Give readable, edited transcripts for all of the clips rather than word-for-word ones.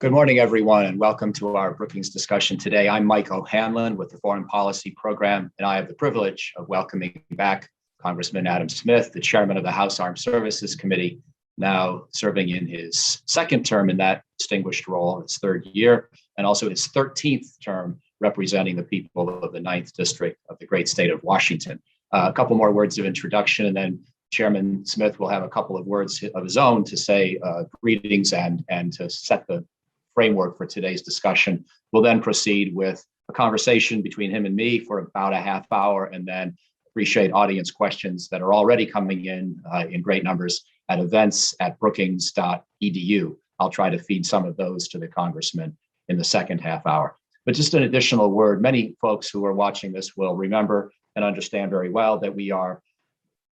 Good morning, everyone, and welcome to our Brookings discussion today. I'm Mike O'Hanlon with the Foreign Policy Program, and I have the privilege of welcoming back Congressman Adam Smith, the chairman of the House Armed Services Committee, now serving in his second term in that distinguished role, his third year, and also his 13th term representing the people of the 9th District of the great state of Washington. A couple more words of introduction, and then Chairman Smith will have a couple of words of his own to say greetings and to set the framework for today's discussion. We'll then proceed with a conversation between him and me for about a half hour, and then appreciate audience questions that are already coming in great numbers at events@brookings.edu. I'll try to feed some of those to the congressman in the second half hour. But just an additional word, many folks who are watching this will remember and understand very well that we are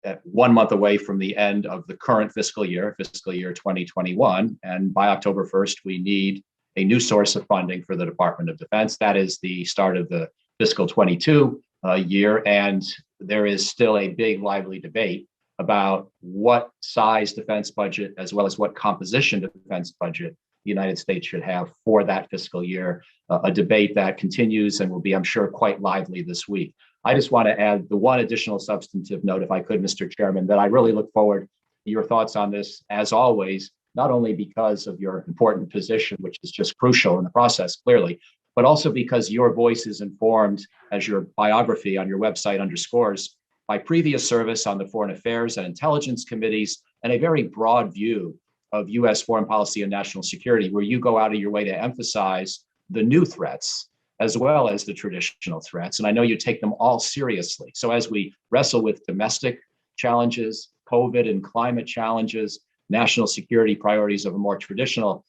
at 1 month away from the end of the current fiscal year 2021. And by October 1st, we need a new source of funding for the Department of Defense. That is the start of the fiscal 22 year. And there is still a big, lively debate about what size defense budget, as well as what composition defense budget the United States should have for that fiscal year, a debate that continues and will be, I'm sure, quite lively this week. I just want to add the one additional substantive note, if I could, Mr. Chairman, that I really look forward to your thoughts on this, as always, not only because of your important position, which is just crucial in the process, clearly, but also because your voice is informed, as your biography on your website underscores, by previous service on the Foreign Affairs and Intelligence Committees and a very broad view of U.S. foreign policy and national security, where you go out of your way to emphasize the new threats as well as the traditional threats. And I know you take them all seriously. So as we wrestle with domestic challenges, COVID and climate challenges, national security priorities of a more traditional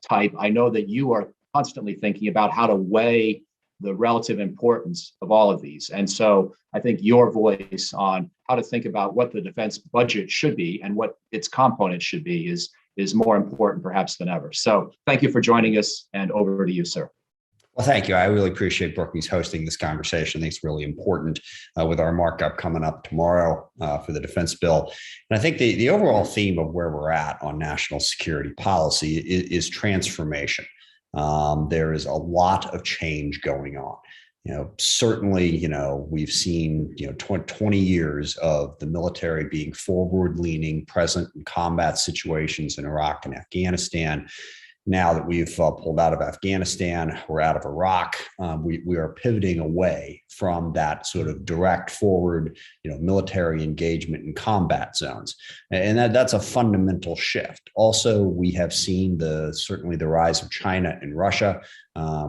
type, I know that you are constantly thinking about how to weigh the relative importance of all of these. And so I think your voice on how to think about what the defense budget should be and what its components should be is more important perhaps than ever. So thank you for joining us, and over to you, sir. Well, thank you. I really appreciate Brookings hosting this conversation. I think it's really important with our markup coming up tomorrow for the defense bill. And I think the overall theme of where we're at on national security policy is transformation. There is a lot of change going on. Certainly, we've seen, 20 years of the military being forward-leaning, present in combat situations in Iraq and Afghanistan. Now that we've pulled out of Afghanistan, we're out of Iraq, we are pivoting away from that sort of direct forward, military engagement in combat zones. And that's a fundamental shift. Also, we have seen certainly the rise of China and Russia,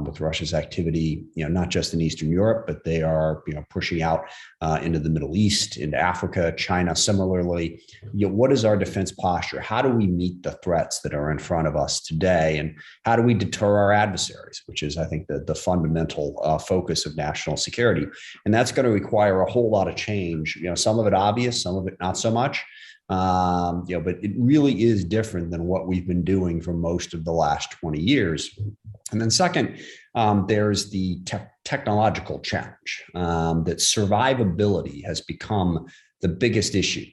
with Russia's activity, not just in Eastern Europe, but they are, pushing out into the Middle East, into Africa, China. Similarly, what is our defense posture? How do we meet the threats that are in front of us today? And how do we deter our adversaries, which is, I think, the fundamental focus of national security. And that's going to require a whole lot of change, some of it obvious, some of it not so much. But it really is different than what we've been doing for most of the last 20 years. And then second, there's the technological challenge, that survivability has become the biggest issue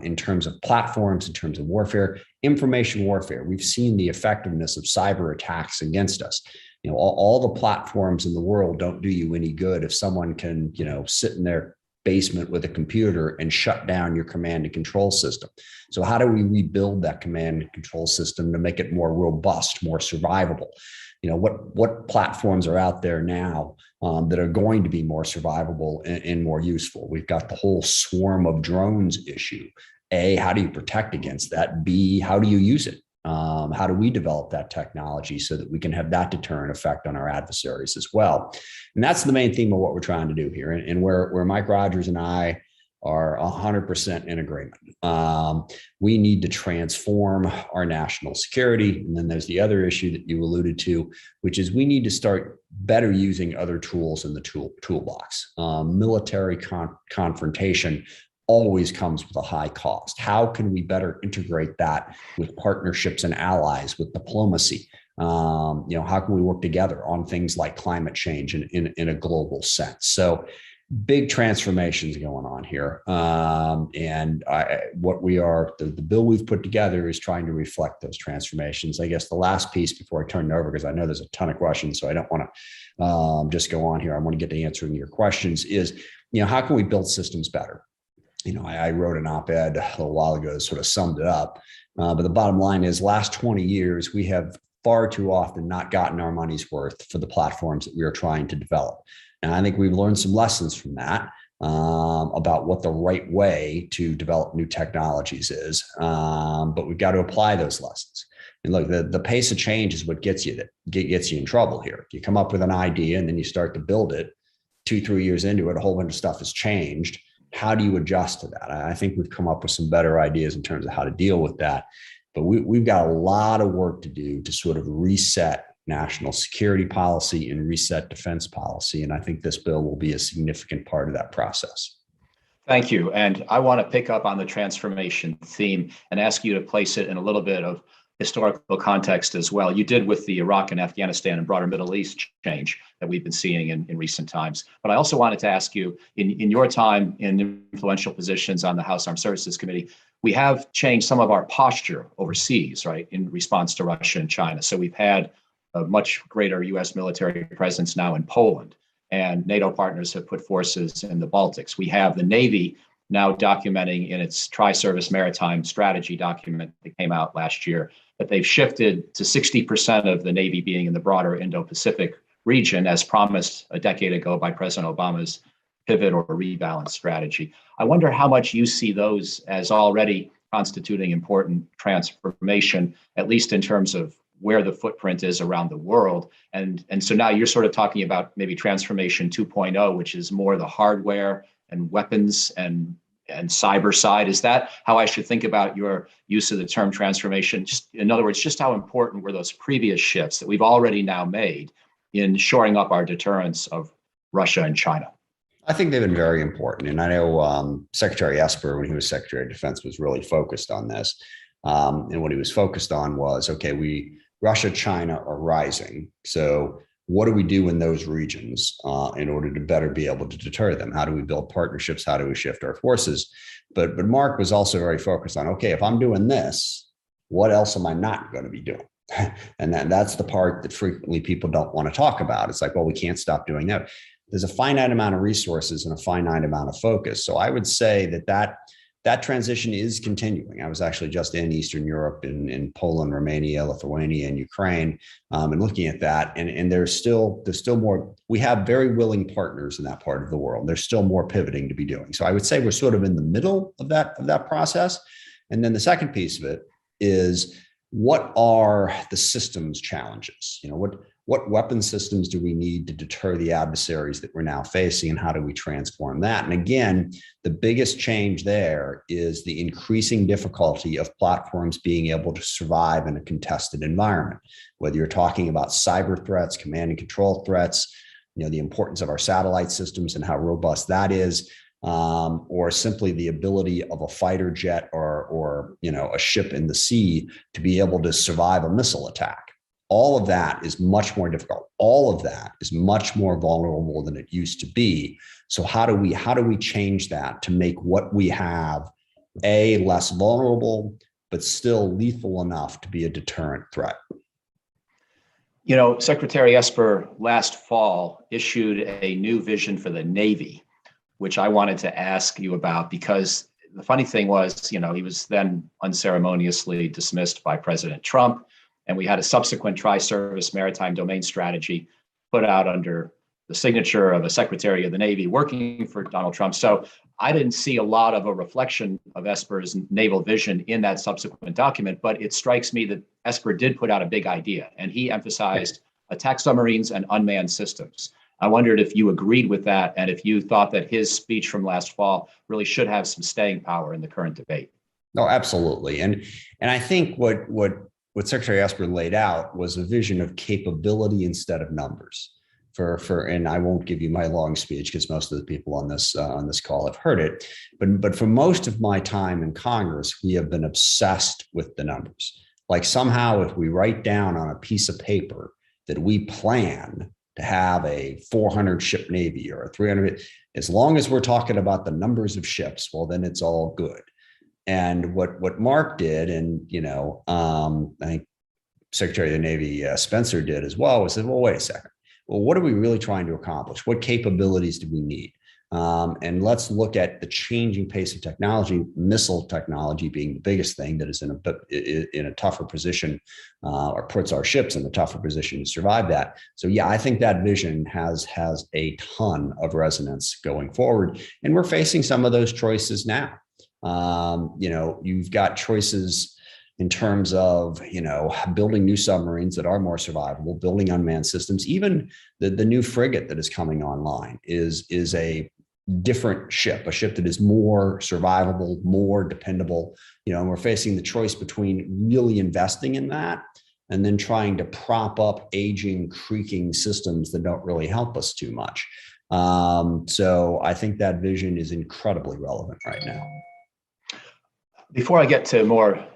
in terms of platforms, in terms of warfare, information warfare. We've seen the effectiveness of cyber attacks against us. All the platforms in the world don't do you any good if someone can, sit in their basement with a computer and shut down your command and control system. So how do we rebuild that command and control system to make it more robust, more survivable? What platforms are out there now that are going to be more survivable and more useful? We've got the whole swarm of drones issue. A, how do you protect against that? B, how do you use it? How do we develop that technology so that we can have that deterrent effect on our adversaries as well? And that's the main theme of what we're trying to do here, and where Mike Rogers and I are 100% in agreement. We need to transform our national security. And then there's the other issue that you alluded to, which is we need to start better using other tools in the toolbox. Military confrontation always comes with a high cost. How can we better integrate that with partnerships and allies, with diplomacy? How can we work together on things like climate change in a global sense? So big transformations going on here. The bill we've put together is trying to reflect those transformations. I guess the last piece before I turn it over, because I know there's a ton of questions, so I don't want to just go on here. I want to get to answering your questions is, how can we build systems better? I wrote an op-ed a little while ago that sort of summed it up. But the bottom line is last 20 years, we have far too often not gotten our money's worth for the platforms that we are trying to develop. And I think we've learned some lessons from that about what the right way to develop new technologies is. But we've got to apply those lessons. And look, the pace of change is what gets you in trouble here. You come up with an idea and then you start to build it. 2-3 years into it, a whole bunch of stuff has changed. How do you adjust to that? I think we've come up with some better ideas in terms of how to deal with that. But we've got a lot of work to do to sort of reset national security policy and reset defense policy. And I think this bill will be a significant part of that process. Thank you. And I want to pick up on the transformation theme and ask you to place it in a little bit of historical context as well. You did with the Iraq and Afghanistan and broader Middle East change that we've been seeing in recent times. But I also wanted to ask you, in your time in influential positions on the House Armed Services Committee, we have changed some of our posture overseas, right, in response to Russia and China. So we've had a much greater U.S. military presence now in Poland, and NATO partners have put forces in the Baltics. We have the Navy now documenting in its Tri-Service Maritime Strategy document that came out last year that they've shifted to 60% of the Navy being in the broader Indo-Pacific region, as promised a decade ago by President Obama's pivot or rebalance strategy. I wonder how much you see those as already constituting important transformation, at least in terms of where the footprint is around the world. And so now you're sort of talking about maybe transformation 2.0, which is more the hardware and weapons and cyber side. Is that how I should think about your use of the term transformation? Just in other words, just how important were those previous shifts that we've already now made in shoring up our deterrence of Russia and China? I think they've been very important. And I know Secretary Esper, when he was Secretary of Defense, was really focused on this. And what he was focused on was, okay, Russia, China are rising. So what do we do in those regions in order to better be able to deter them? How do we build partnerships? How do we shift our forces? But Mark was also very focused on, okay, if I'm doing this, what else am I not going to be doing? And that's the part that frequently people don't want to talk about. It's like, well, we can't stop doing that. There's a finite amount of resources and a finite amount of focus. So I would say that transition is continuing. I was actually just in Eastern Europe, in Poland, Romania, Lithuania, and Ukraine, and looking at that. And there's still more. We have very willing partners in that part of the world. There's still more pivoting to be doing. So I would say we're sort of in the middle of that process. And then the second piece of it is, what are the systems challenges? What weapon systems do we need to deter the adversaries that we're now facing, and how do we transform that? And again, the biggest change there is the increasing difficulty of platforms being able to survive in a contested environment. Whether you're talking about cyber threats, command and control threats, the importance of our satellite systems and how robust that is, or simply the ability of a fighter jet or a ship in the sea to be able to survive a missile attack. All of that is much more difficult. All of that is much more vulnerable than it used to be. So how do we change that to make what we have less vulnerable, but still lethal enough to be a deterrent threat? Secretary Esper last fall issued a new vision for the Navy, which I wanted to ask you about, because the funny thing was, he was then unceremoniously dismissed by President Trump. And we had a subsequent Tri-Service Maritime Domain Strategy put out under the signature of a Secretary of the Navy working for Donald Trump. So I didn't see a lot of a reflection of Esper's naval vision in that subsequent document, but it strikes me that Esper did put out a big idea, and he emphasized attack submarines and unmanned systems. I wondered if you agreed with that, and if you thought that his speech from last fall really should have some staying power in the current debate. No, absolutely. And I think what Secretary Esper laid out was a vision of capability instead of numbers. And I won't give you my long speech because most of the people on this call have heard it. But for most of my time in Congress, we have been obsessed with the numbers. Like somehow, if we write down on a piece of paper that we plan to have a 400 ship Navy or a 300, as long as we're talking about the numbers of ships, well, then it's all good. And what Mark did, and, I think Secretary of the Navy Spencer did as well, was said, well, wait a second. Well, what are we really trying to accomplish? What capabilities do we need? And let's look at the changing pace of technology, missile technology being the biggest thing that is in a tougher position, or puts our ships in a tougher position to survive that. So yeah, I think that vision has a ton of resonance going forward. And we're facing some of those choices now. You've got choices in terms of, building new submarines that are more survivable, building unmanned systems. Even the new frigate that is coming online is a different ship, a ship that is more survivable, more dependable. And we're facing the choice between really investing in that and then trying to prop up aging, creaking systems that don't really help us too much. So I think that vision is incredibly relevant right now. Before I get to more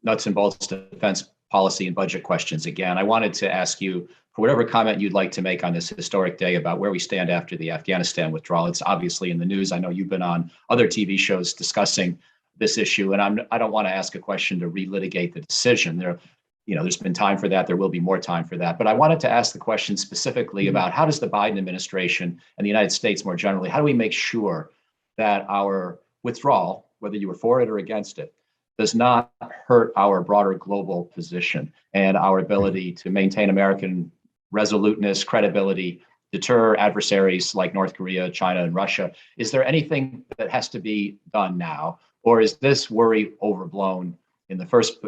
nuts and bolts defense policy and budget questions again, I wanted to ask you for whatever comment you'd like to make on this historic day about where we stand after the Afghanistan withdrawal. It's obviously in the news. I know you've been on other TV shows discussing this issue, and I don't want to ask a question to relitigate the decision. There's been time for that. There will be more time for that. But I wanted to ask the question specifically about how does the Biden administration and the United States more generally, how do we make sure that our withdrawal, whether you were for it or against it, does not hurt our broader global position and our ability to maintain American resoluteness, credibility, deter adversaries like North Korea, China, and Russia? Is there anything that has to be done now? Or is this worry overblown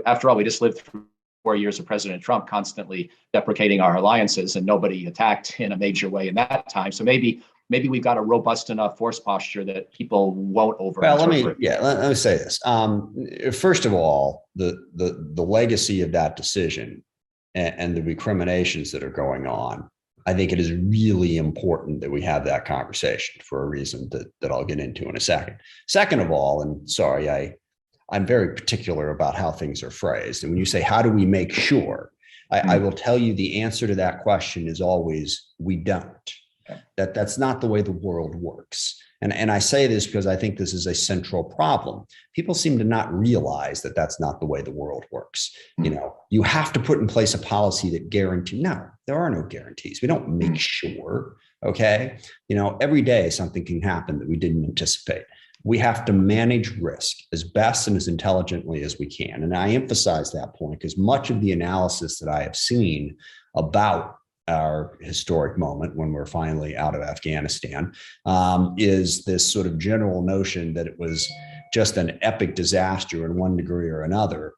after all, we just lived through 4 years of President Trump constantly deprecating our alliances and nobody attacked in a major way in that time. So maybe we've got a robust enough force posture that people won't over. Well, let me say this. First of all, the legacy of that decision and the recriminations that are going on, I think it is really important that we have that conversation for a reason that I'll get into in a second. Second of all, and sorry, I'm very particular about how things are phrased. And when you say, how do we make sure? I will tell you the answer to that question is always, we don't. That's not the way the world works. And I say this because I think this is a central problem. People seem to not realize that that's not the way the world works. You have to put in place a policy that guarantees. No, there are no guarantees. We don't make sure. Okay. Every day something can happen that we didn't anticipate. We have to manage risk as best and as intelligently as we can. And I emphasize that point because much of the analysis that I have seen about our historic moment when we're finally out of Afghanistan is this sort of general notion that it was just an epic disaster in one degree or another,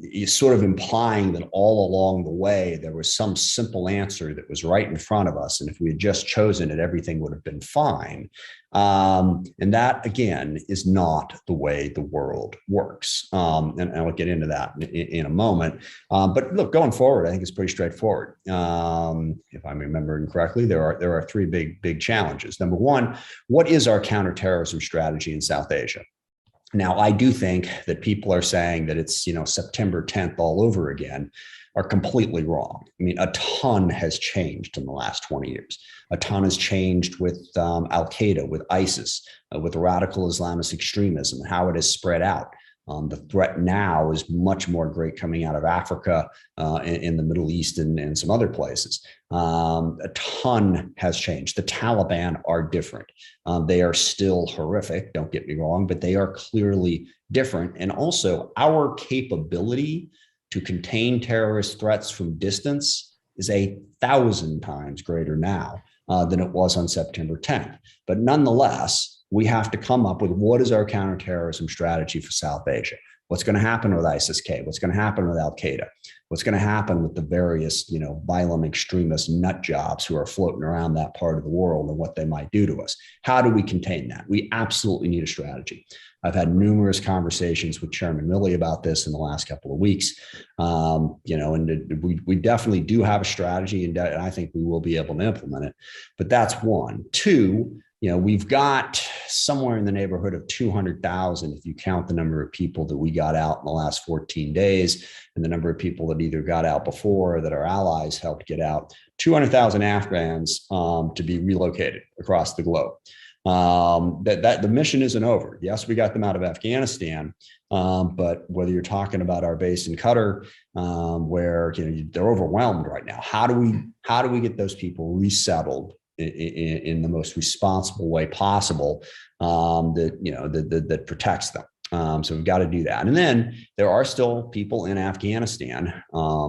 is sort of implying that all along the way there was some simple answer that was right in front of us, and if we had just chosen it, everything would have been fine. And that, again, is not the way the world works. And I'll get into that in a moment. But look, going forward, I think it's pretty straightforward. If I'm remembering correctly, there are three big challenges. Number one, what is our counterterrorism strategy in South Asia? Now, I do think that people are saying that it's, September 10th all over again, are completely wrong. I mean, a ton has changed in the last 20 years. A ton has changed with Al-Qaeda, with ISIS, with radical Islamist extremism, how it has spread out. The threat now is much more great coming out of Africa, in the Middle East and some other places. A ton has changed. The Taliban are different. They are still horrific, don't get me wrong, but they are clearly different. And also our capability to contain terrorist threats from distance is 1,000 times greater now than it was on September 10th. But nonetheless, we have to come up with what is our counterterrorism strategy for South Asia. What's going to happen with ISIS-K? What's going to happen with Al-Qaeda? What's going to happen with the various, violent extremist nut jobs who are floating around that part of the world and what they might do to us? How do we contain that? We absolutely need a strategy. I've had numerous conversations with Chairman Milley about this in the last couple of weeks. And we definitely do have a strategy, and I think we will be able to implement it. But that's one. Two, we've got somewhere in the neighborhood of 200,000, if you count the number of people that we got out in the last 14 days and the number of people that either got out before or that our allies helped get out, 200,000 Afghans to be relocated across the globe. That the mission isn't over. Yes, we got them out of Afghanistan, but whether you're talking about our base in Qatar, where they're overwhelmed right now, how do we get those people resettled in the most responsible way possible, that protects them? So we've got to do that. And then there are still people in Afghanistan,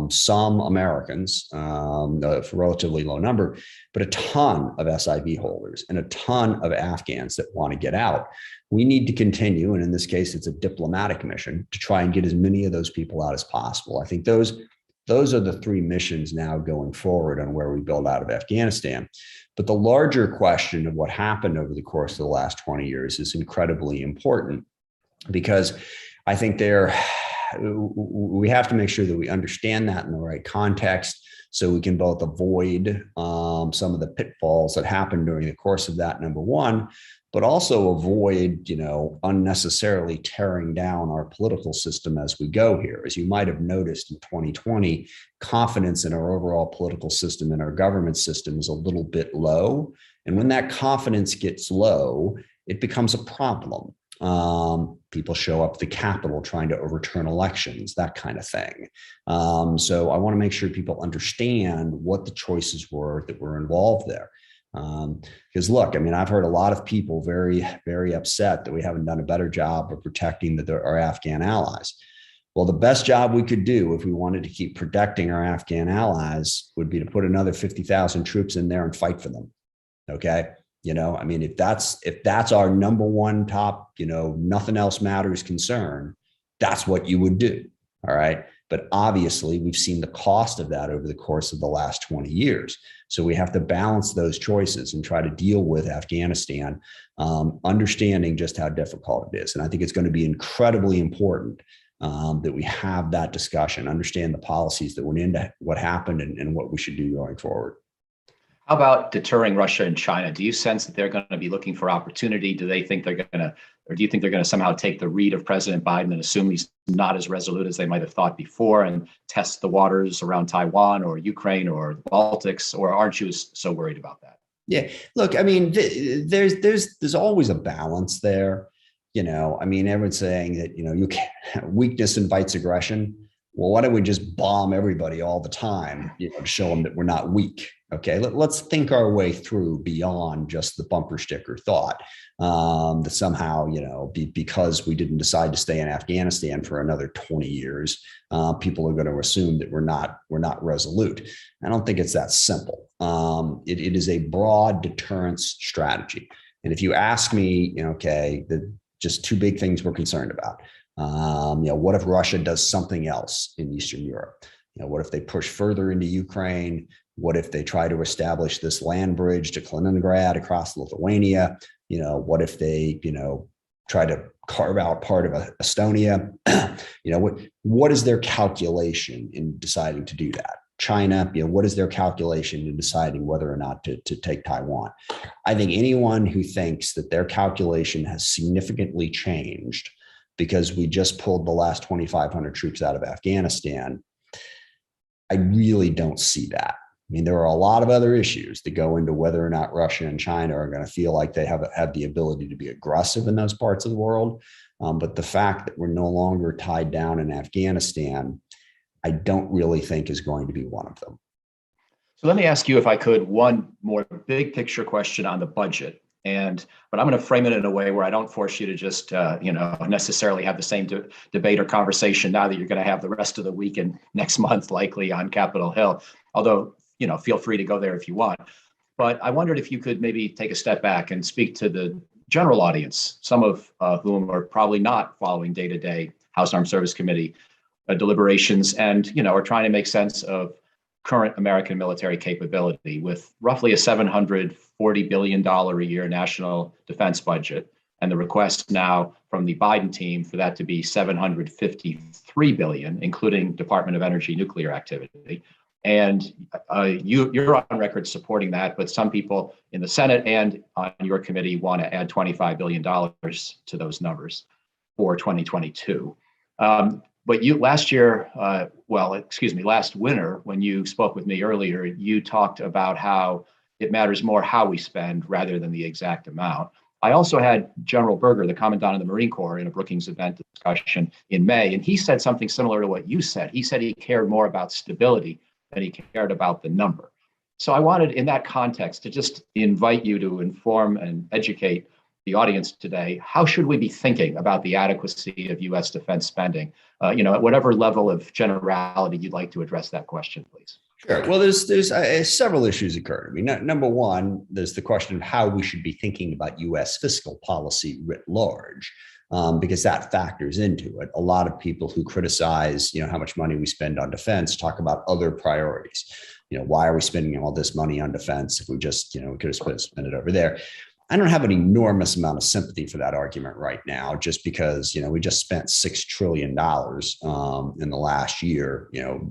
some Americans, for a relatively low number, but a ton of SIV holders and a ton of Afghans that want to get out. We need to continue, and in this case, it's a diplomatic mission, to try and get as many of those people out as possible. I think those are the three missions now going forward on where we build out of Afghanistan. But the larger question of what happened over the course of the last 20 years is incredibly important, because I think we have to make sure that we understand that in the right context, so we can both avoid some of the pitfalls that happened during the course of that, number one, but also avoid, unnecessarily tearing down our political system as we go here. As you might have noticed in 2020, confidence in our overall political system and our government system is a little bit low. And when that confidence gets low, it becomes a problem. People show up at the Capitol trying to overturn elections, that kind of thing. So I want to make sure people understand what the choices were that were involved there. Because look, I've heard a lot of people very, very upset that we haven't done a better job of protecting our Afghan allies. Well, the best job we could do if we wanted to keep protecting our Afghan allies would be to put another 50,000 troops in there and fight for them. Okay. If that's our number one top, nothing else matters concern, that's what you would do. All right. But obviously, we've seen the cost of that over the course of the last 20 years. So we have to balance those choices and try to deal with Afghanistan, understanding just how difficult it is. And I think it's going to be incredibly important that we have that discussion, understand the policies that went into what happened and what we should do going forward. How about deterring Russia and China? Do you sense that they're going to be looking for opportunity? Do they think they're going to, or do you think they're going to somehow take the read of President Biden and assume he's not as resolute as they might have thought before and test the waters around Taiwan or Ukraine or the Baltics? Or aren't you so worried about that? Yeah, look, there's always a balance there. Everyone's saying that, weakness invites aggression. Well, why don't we just bomb everybody all the time, to show them that we're not weak? Okay, let's think our way through beyond just the bumper sticker thought that somehow, because we didn't decide to stay in Afghanistan for another 20 years, people are going to assume that we're not resolute. I don't think it's that simple. It is a broad deterrence strategy. And if you ask me, just two big things we're concerned about. What if Russia does something else in Eastern Europe? What if they push further into Ukraine? What if they try to establish this land bridge to Kaliningrad across Lithuania? What if they, try to carve out part of Estonia? What is their calculation in deciding to do that? China, what is their calculation in deciding whether or not to take Taiwan? I think anyone who thinks that their calculation has significantly changed because we just pulled the last 2,500 troops out of Afghanistan, I really don't see that. There are a lot of other issues that go into whether or not Russia and China are going to feel like they have the ability to be aggressive in those parts of the world. But the fact that we're no longer tied down in Afghanistan, I don't really think is going to be one of them. So let me ask you, if I could, one more big picture question on the budget. But I'm going to frame it in a way where I don't force you to just, necessarily have the same debate or conversation now that you're going to have the rest of the week and next month likely on Capitol Hill. Although, feel free to go there if you want. But I wondered if you could maybe take a step back and speak to the general audience, some of whom are probably not following day-to-day House Armed Service Committee deliberations and, are trying to make sense of current American military capability with roughly a $740 billion a year national defense budget, and the request now from the Biden team for that to be $753 billion, including Department of Energy nuclear activity. And you're on record supporting that, but some people in the Senate and on your committee want to add $25 billion to those numbers for 2022. But last winter, when you spoke with me earlier, you talked about how it matters more how we spend rather than the exact amount. I also had General Berger, the Commandant of the Marine Corps, in a Brookings event discussion in May, and he said something similar to what you said. He said he cared more about stability than he cared about the number. So I wanted, in that context, to just invite you to inform and educate the audience today. How should we be thinking about the adequacy of U.S. defense spending? At whatever level of generality you'd like to address that question, please. Sure. Well, there's several issues occurred. I mean, number one, there's the question of how we should be thinking about U.S. fiscal policy writ large, because that factors into it. A lot of people who criticize, how much money we spend on defense talk about other priorities. Why are we spending all this money on defense if we just, we could have spent it over there? I don't have an enormous amount of sympathy for that argument right now, just because, we just spent $6 trillion in the last year,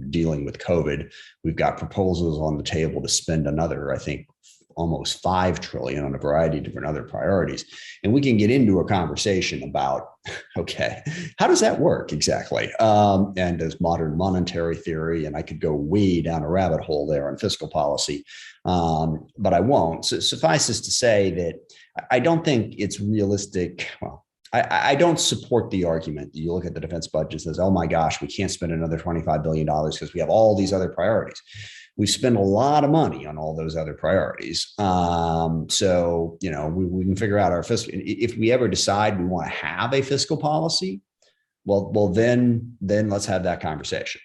dealing with COVID. We've got proposals on the table to spend another, I think, almost $5 trillion on a variety of different other priorities. And we can get into a conversation about, okay, how does that work exactly? And there's modern monetary theory, and I could go way down a rabbit hole there on fiscal policy, but I won't. So suffice it to say that I don't think it's realistic. Well, I don't support the argument that you look at the defense budget and says, oh my gosh, we can't spend another $25 billion because we have all these other priorities. We spend a lot of money on all those other priorities. So, we can figure out our fiscal, if we ever decide we want to have a fiscal policy, well, then let's have that conversation.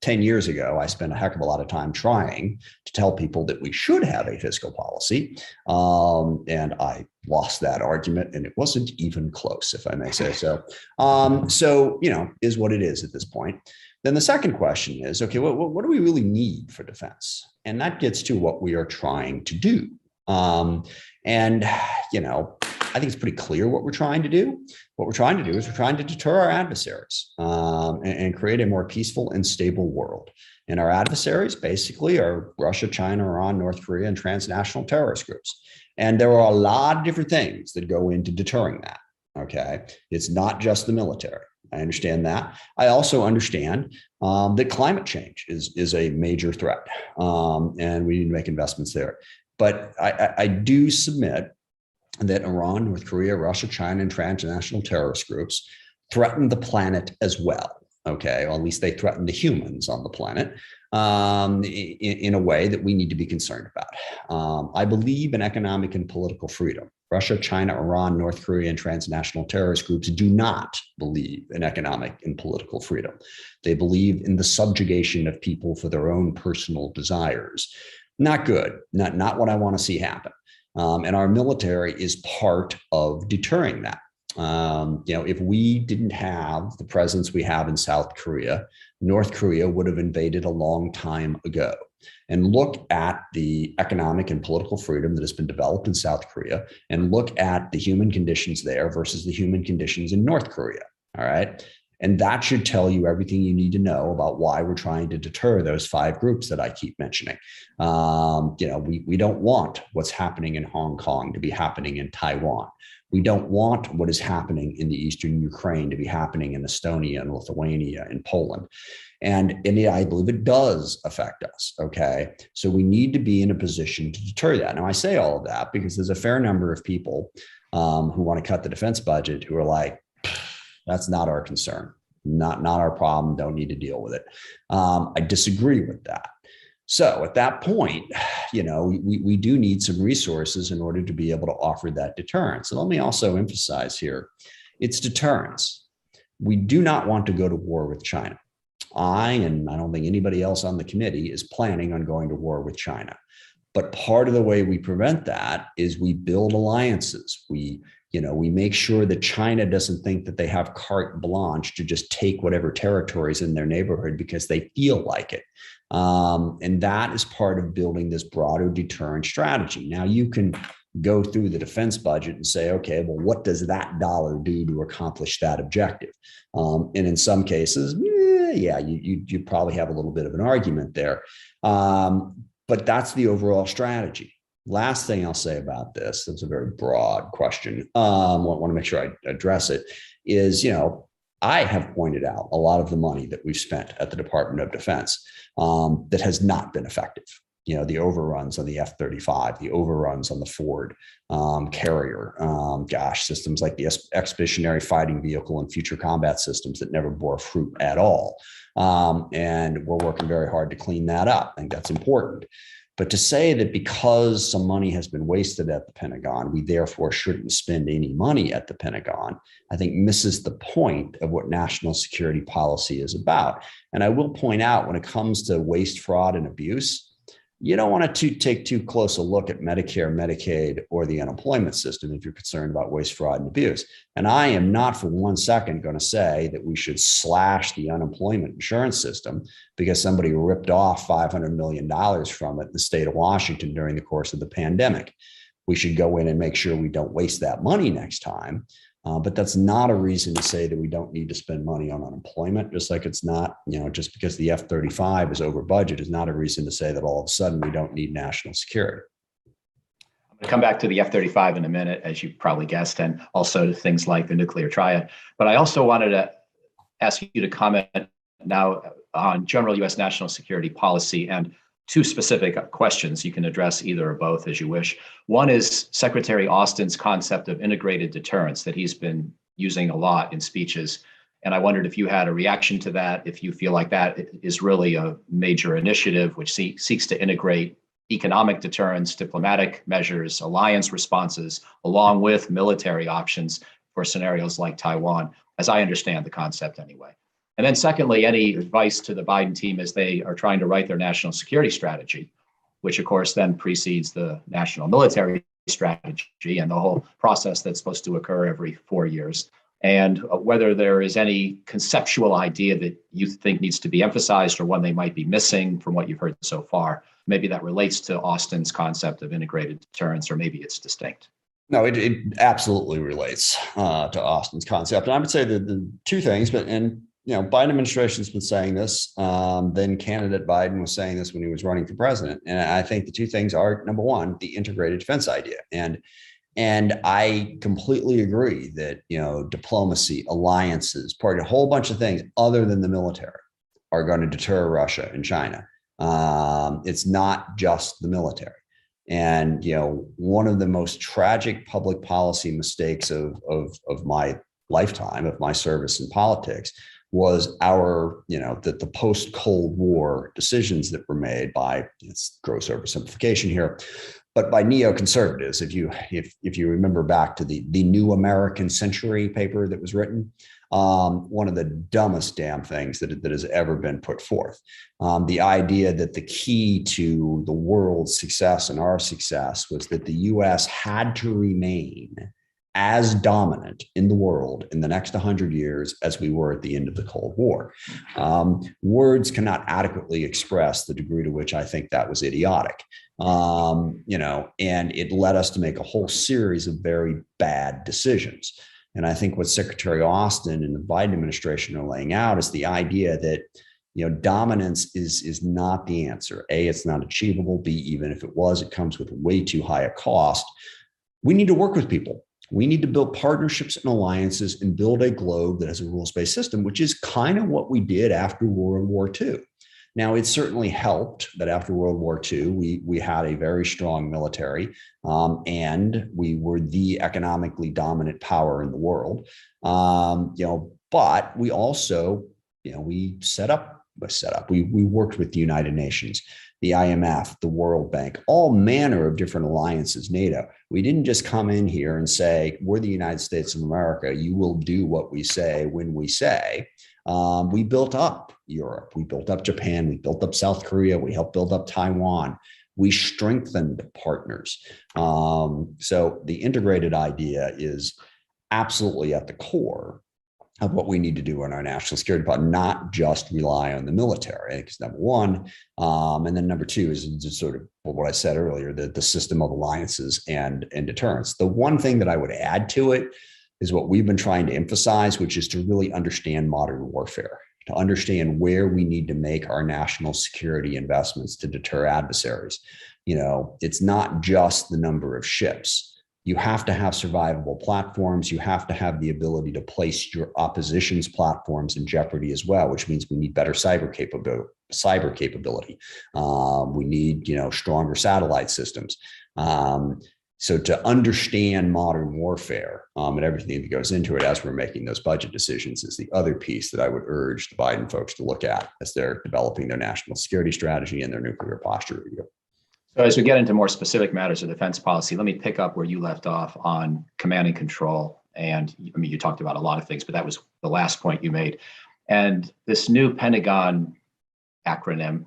10 years ago, I spent a heck of a lot of time trying to tell people that we should have a fiscal policy. And I lost that argument, and it wasn't even close, if I may say so. Is what it is at this point. Then the second question is, okay, what do we really need for defense? And that gets to what we are trying to do. I think it's pretty clear what we're trying to do. What we're trying to do is we're trying to deter our adversaries and create a more peaceful and stable world. And our adversaries basically are Russia, China, Iran, North Korea, and transnational terrorist groups. And there are a lot of different things that go into deterring that. Okay, it's not just the military. I understand that. I also understand that climate change is a major threat, and we need to make investments there. But I do submit that Iran, North Korea, Russia, China, and transnational terrorist groups threaten the planet as well. Okay, or at least they threaten the humans on the planet in a way that we need to be concerned about. I believe in economic and political freedom. Russia, China, Iran, North Korea, and transnational terrorist groups do not believe in economic and political freedom. They believe in the subjugation of people for their own personal desires. Not good, not what I want to see happen. And our military is part of deterring that. If we didn't have the presence we have in South Korea, North Korea would have invaded a long time ago. And look at the economic and political freedom that has been developed in South Korea, and look at the human conditions there versus the human conditions in North Korea. All right. And that should tell you everything you need to know about why we're trying to deter those 5 groups that I keep mentioning. We don't want what's happening in Hong Kong to be happening in Taiwan. We don't want what is happening in the eastern Ukraine to be happening in Estonia and Lithuania and Poland. And I believe it does affect us. Okay. So we need to be in a position to deter that. Now, I say all of that because there's a fair number of people who want to cut the defense budget who are like, that's not our concern, not our problem, don't need to deal with it. I disagree with that. So at that point, we do need some resources in order to be able to offer that deterrence. And let me also emphasize here, it's deterrence. We do not want to go to war with China. And I don't think anybody else on the committee is planning on going to war with China. But part of the way we prevent that is we build alliances. We make sure that China doesn't think that they have carte blanche to just take whatever territories in their neighborhood because they feel like it. And that is part of building this broader deterrent strategy. Now, you can go through the defense budget and say, okay, well, what does that dollar do to accomplish that objective? And in some cases, yeah, you probably have a little bit of an argument there. But that's the overall strategy. Last thing I'll say about this, it's a very broad question. Want to make sure I address it, is, I have pointed out a lot of the money that we've spent at the Department of Defense that has not been effective. The overruns on the F-35, the overruns on the Ford carrier, systems like the expeditionary fighting vehicle and future combat systems that never bore fruit at all. And we're working very hard to clean that up. I think that's important. But to say that because some money has been wasted at the Pentagon, we therefore shouldn't spend any money at the Pentagon, I think misses the point of what national security policy is about. And I will point out, when it comes to waste, fraud, and abuse, you don't want to take too close a look at Medicare, Medicaid, or the unemployment system if you're concerned about waste, fraud, and abuse. And I am not for 1 second going to say that we should slash the unemployment insurance system because somebody ripped off $500 million from it in the state of Washington during the course of the pandemic. We should go in and make sure we don't waste that money next time. But that's not a reason to say that we don't need to spend money on unemployment, just like it's not, just because the F-35 is over budget is not a reason to say that all of a sudden we don't need national security. I'm going to come back to the F-35 in a minute, as you probably guessed, and also to things like the nuclear triad. But I also wanted to ask you to comment now on general U.S. national security policy and two specific questions. You can address either or both as you wish. One is Secretary Austin's concept of integrated deterrence that he's been using a lot in speeches. And I wondered if you had a reaction to that, if you feel like that is really a major initiative which seeks to integrate economic deterrence, diplomatic measures, alliance responses, along with military options for scenarios like Taiwan, as I understand the concept anyway. And then secondly, any advice to the Biden team as they are trying to write their national security strategy, which of course then precedes the national military strategy and the whole process that's supposed to occur every 4 years. And whether there is any conceptual idea that you think needs to be emphasized or one they might be missing from what you've heard so far. Maybe that relates to Austin's concept of integrated deterrence, or maybe it's distinct. No, it absolutely relates to Austin's concept. And I would say that the two things, Biden administration's been saying this. Then candidate Biden was saying this when he was running for president. And I think the two things are, number one, the integrated defense idea. And I completely agree that, diplomacy, alliances, a whole bunch of things other than the military are going to deter Russia and China. It's not just the military. And, one of the most tragic public policy mistakes of my lifetime, of my service in politics, was the post-Cold War decisions that were made by, it's gross oversimplification here, but by neoconservatives. If you remember back to the New American Century paper that was written, one of the dumbest damn things that has ever been put forth. The idea that the key to the world's success and our success was that the U.S. had to remain as dominant in the world in the next 100 years as we were at the end of the Cold War. Words cannot adequately express the degree to which I think that was idiotic. And it led us to make a whole series of very bad decisions. And I think what Secretary Austin and the Biden administration are laying out is the idea that, dominance is not the answer. A, it's not achievable. B, even if it was, it comes with way too high a cost. We need to work with people. We need to build partnerships and alliances and build a globe that has a rules-based system, which is kind of what we did after World War II. Now, it certainly helped that after World War II, we had a very strong military, and we were the economically dominant power in the world. But we also, we worked with the United Nations, the IMF, the World Bank, all manner of different alliances, NATO. We didn't just come in here and say, we're the United States of America. You will do what we say when we say. We built up Europe. We built up Japan. We built up South Korea. We helped build up Taiwan. We strengthened partners. So the integrated idea is absolutely at the core of what we need to do in our national security, but not just rely on the military. Because number one, and then number two is just sort of what I said earlier, the system of alliances and deterrence. The one thing that I would add to it is what we've been trying to emphasize, which is to really understand modern warfare. to understand where we need to make our national security investments to deter adversaries. It's not just the number of ships. You have to have survivable platforms. You have to have the ability to place your opposition's platforms in jeopardy as well, which means we need better cyber capability. We need, stronger satellite systems. So to understand modern warfare and everything that goes into it as we're making those budget decisions is the other piece that I would urge the Biden folks to look at as they're developing their national security strategy and their nuclear posture review. So as we get into more specific matters of defense policy, let me pick up where you left off on command and control. And you talked about a lot of things, but that was the last point you made. And this new Pentagon acronym,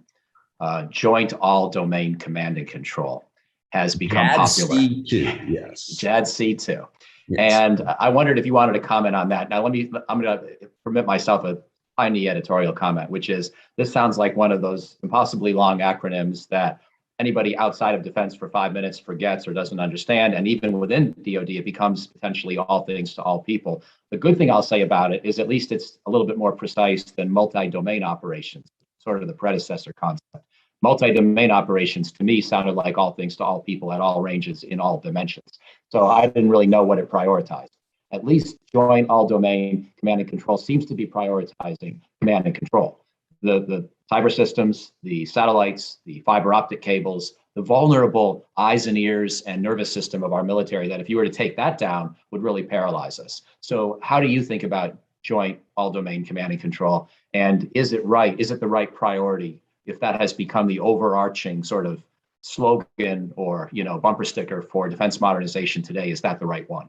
Joint All Domain Command and Control, has become popular. JADC2, yes. JADC2. Yes. And I wondered if you wanted to comment on that. Now, I'm going to permit myself a tiny editorial comment, which is this sounds like one of those impossibly long acronyms that anybody outside of defense for 5 minutes forgets or doesn't understand. And even within DoD, it becomes potentially all things to all people. The good thing I'll say about it is at least it's a little bit more precise than multi-domain operations, sort of the predecessor concept. Multi-domain operations to me sounded like all things to all people at all ranges in all dimensions. So I didn't really know what it prioritized. At least Joint All Domain Command and Control seems to be prioritizing command and control. The cyber systems, the satellites, the fiber optic cables, the vulnerable eyes and ears and nervous system of our military that if you were to take that down would really paralyze us. So how do you think about Joint All Domain Command and Control? And is it right? Is it the right priority if that has become the overarching sort of slogan or, bumper sticker for defense modernization today? Is that the right one?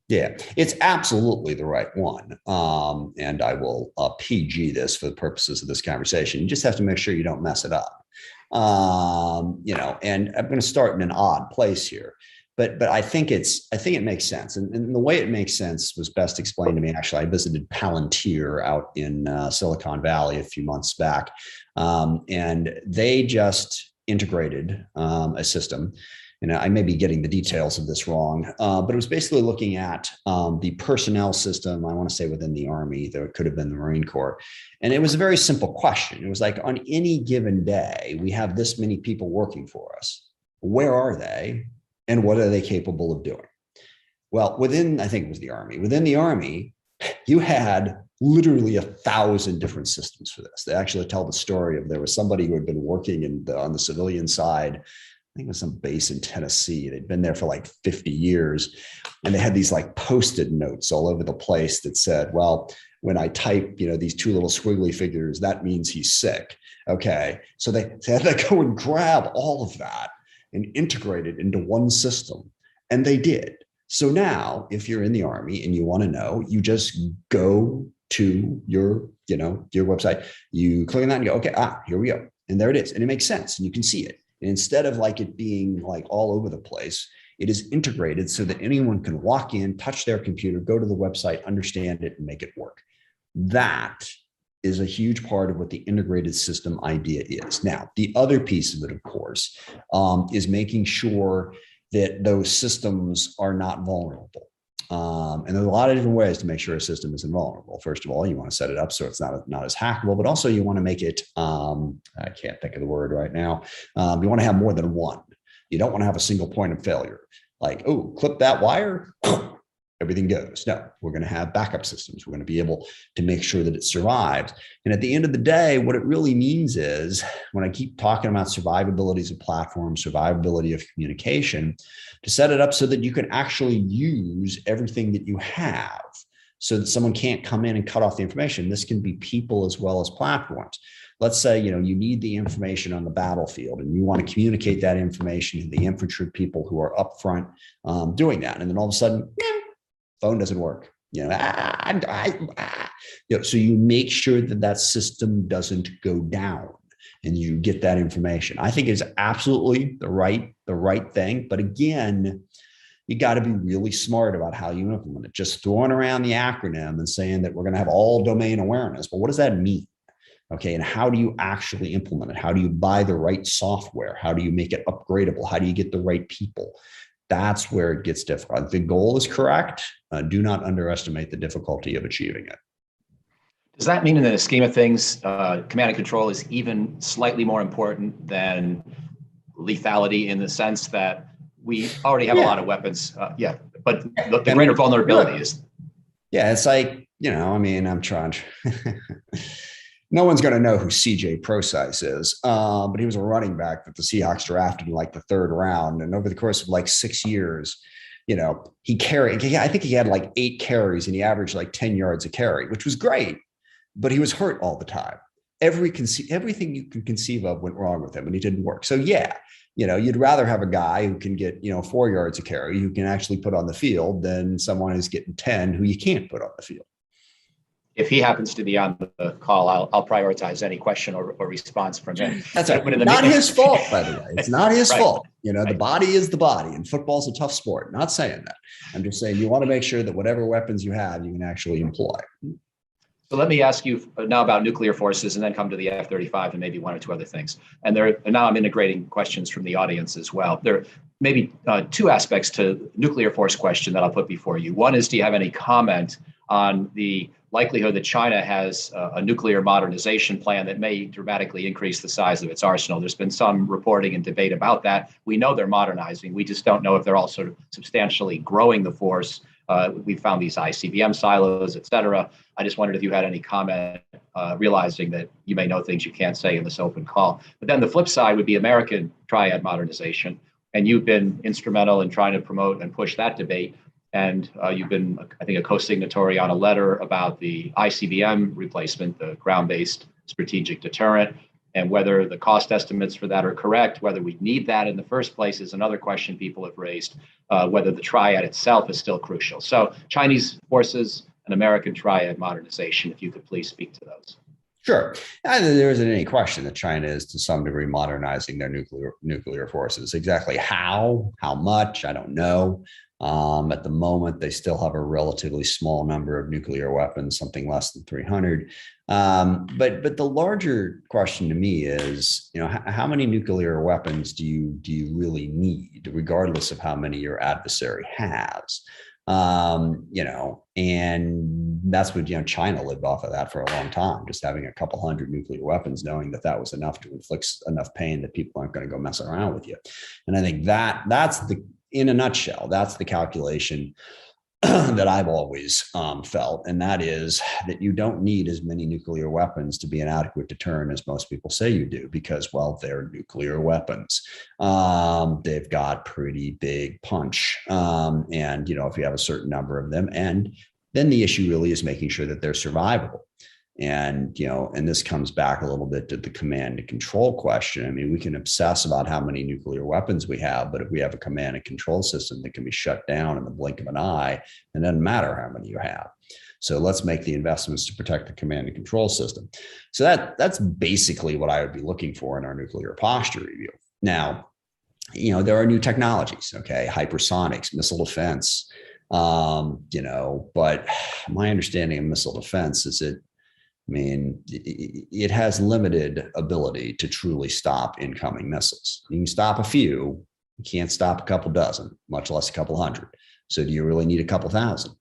Yeah, it's absolutely the right one. And I will PG this for the purposes of this conversation. You just have to make sure you don't mess it up. And I'm going to start in an odd place here, but I think it makes sense. And the way it makes sense was best explained to me. Actually, I visited Palantir out in Silicon Valley a few months back, and they just integrated a system. I may be getting the details of this wrong, but it was basically looking at the personnel system, I want to say within the Army, though it could have been the Marine Corps. And it was a very simple question. It was like, on any given day, we have this many people working for us. Where are they? And what are they capable of doing? Well, I think it was the Army. Within the Army, you had literally 1,000 different systems for this. They actually tell the story of there was somebody who had been working on the civilian side. I think it was some base in Tennessee. They'd been there for like 50 years. And they had these like Post-it notes all over the place that said, well, when I type, these two little squiggly figures, that means he's sick. Okay. So they had to go and grab all of that and integrate it into one system. And they did. So now if you're in the Army and you want to know, you just go to your website, you click on that and go, okay, here we go. And there it is. And it makes sense. And you can see it. And instead of like it being like all over the place, it is integrated so that anyone can walk in, touch their computer, go to the website, understand it, and make it work. That is a huge part of what the integrated system idea is. Now, the other piece of it, of course, is making sure that those systems are not vulnerable. And there's a lot of different ways to make sure a system is invulnerable. First of all, you want to set it up so it's not as hackable, but also you want to make it, I can't think of the word right now. You want to have more than one. You don't want to have a single point of failure. Like, oh, clip that wire, everything goes. No, we're going to have backup systems. We're going to be able to make sure that it survives. And at the end of the day, what it really means is, when I keep talking about survivabilities of platforms, survivability of communication, to set it up so that you can actually use everything that you have so that someone can't come in and cut off the information. This can be people as well as platforms. Let's say, you need the information on the battlefield and you want to communicate that information to the infantry people who are up front doing that. And then all of a sudden, phone doesn't work. So you make sure that system doesn't go down and you get that information. I think it's absolutely the right thing. But again, you got to be really smart about how you implement it. Just throwing around the acronym and saying that we're going to have all domain awareness. But what does that mean? Okay. And how do you actually implement it? How do you buy the right software? How do you make it upgradable? How do you get the right people? That's where it gets difficult. The goal is correct. Do not underestimate the difficulty of achieving it. Does that mean in the scheme of things, command and control is even slightly more important than lethality in the sense that we already have a lot of weapons? But the greater vulnerability is. Yeah, it's like, I mean, I'm trying to, no one's going to know who CJ Procise is, but he was a running back that the Seahawks drafted in like the third round. And over the course of like 6 years, he carried, I think he had like 8 carries and he averaged like 10 yards a carry, which was great, but he was hurt all the time. Everything you can conceive of went wrong with him and he didn't work. So yeah, you'd rather have a guy who can get, 4 yards a carry, who can actually put on the field than someone who's getting 10 who you can't put on the field. If he happens to be on the call, I'll prioritize any question or response from him. That's right. Not his fault, by the way. It's not his fault. The body is the body, and football's a tough sport. Not saying that. I'm just saying you want to make sure that whatever weapons you have, you can actually employ. So let me ask you now about nuclear forces and then come to the F-35 and maybe one or two other things. And now I'm integrating questions from the audience as well. There may be 2 aspects to nuclear force question that I'll put before you. One is, do you have any comment on the likelihood that China has a nuclear modernization plan that may dramatically increase the size of its arsenal? There's been some reporting and debate about that. We know they're modernizing. We just don't know if they're all sort of substantially growing the force. We found these ICBM silos, et cetera. I just wondered if you had any comment, realizing that you may know things you can't say in this open call. But then the flip side would be American triad modernization. And you've been instrumental in trying to promote and push that debate. And you've been, I think, a co-signatory on a letter about the ICBM replacement, the ground-based strategic deterrent, and whether the cost estimates for that are correct, whether we need that in the first place is another question people have raised, whether the triad itself is still crucial. So Chinese forces and American triad modernization, if you could please speak to those. Sure. And there isn't any question that China is to some degree modernizing their nuclear forces. Exactly how much, I don't know. At the moment, they still have a relatively small number of nuclear weapons, something less than 300. But the larger question to me is, how many nuclear weapons do you really need, regardless of how many your adversary has? And that's what, China lived off of that for a long time, just having a couple hundred nuclear weapons, knowing that was enough to inflict enough pain that people aren't going to go mess around with you. And I think that's in a nutshell, that's the calculation that I've always felt. And that is that you don't need as many nuclear weapons to be an adequate deterrent as most people say you do, because, well, they're nuclear weapons. They've got pretty big punch. And, if you have a certain number of them, and then the issue really is making sure that they're survivable. And, and this comes back a little bit to the command and control question. I mean, we can obsess about how many nuclear weapons we have, but if we have a command and control system that can be shut down in the blink of an eye, it doesn't matter how many you have. So let's make the investments to protect the command and control system. So that's basically what I would be looking for in our nuclear posture review. Now, there are new technologies, okay, hypersonics, missile defense, but my understanding of missile defense is it has limited ability to truly stop incoming missiles. You can stop a few, you can't stop a couple dozen, much less a couple hundred. So do you really need a couple thousand?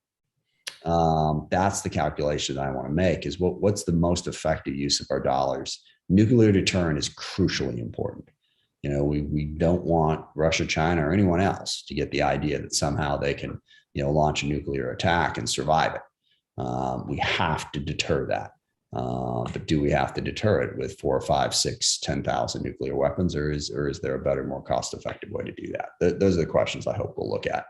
That's the calculation that I want to make, is what's the most effective use of our dollars? Nuclear deterrent is crucially important. We don't want Russia, China, or anyone else to get the idea that somehow they can, launch a nuclear attack and survive it. We have to deter that. But do we have to deter it with 4, 5, 6, 10,000 nuclear weapons, or is there a better, more cost-effective way to do that? Those are the questions I hope we'll look at